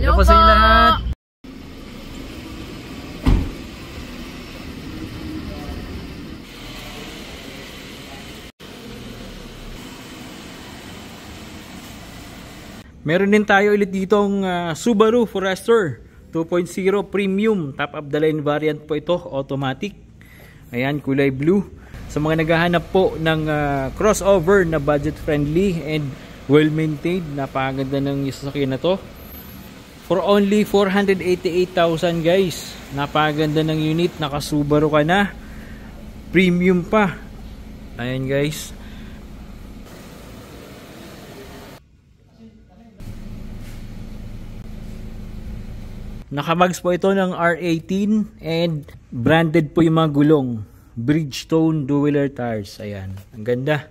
Hello po sa inyo lahat. Meron din tayo ulit ditong Subaru Forester 2.0 Premium, top of the line variant po ito, automatic. Ayan, kulay blue. Sa mga naghahanap po ng crossover na budget friendly and well maintained, napakaganda ng sasakyan na to. For only 488,000 guys. Napakaganda ng unit, naka Subaru ka na. Premium pa. Ayan guys. Nakamags po ito ng R18 and branded po yung mga gulong. Bridgestone dual tires. Ayan. Ang ganda.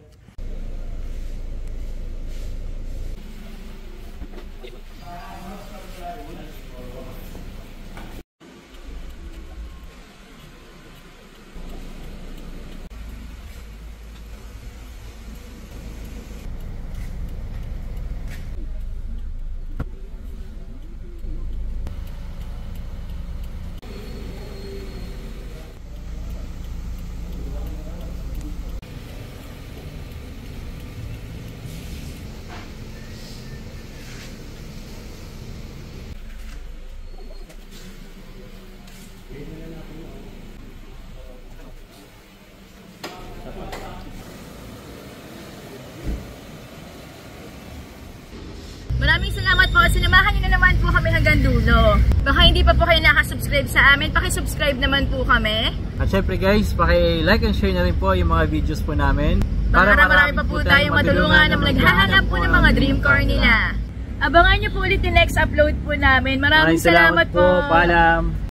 Maraming salamat po. Sinamahan niyo na naman po kami hanggang dulo. Baka hindi pa po kayo nakasubscribe sa amin, paki-subscribe naman po kami. At syempre guys, paki-like and share na rin po yung mga videos po namin. Para marami pa po tayong matulungan na naghahanap po ng mga dream car nila. Abangan niyo po ulit yung next upload po namin. Maraming salamat po. Paalam.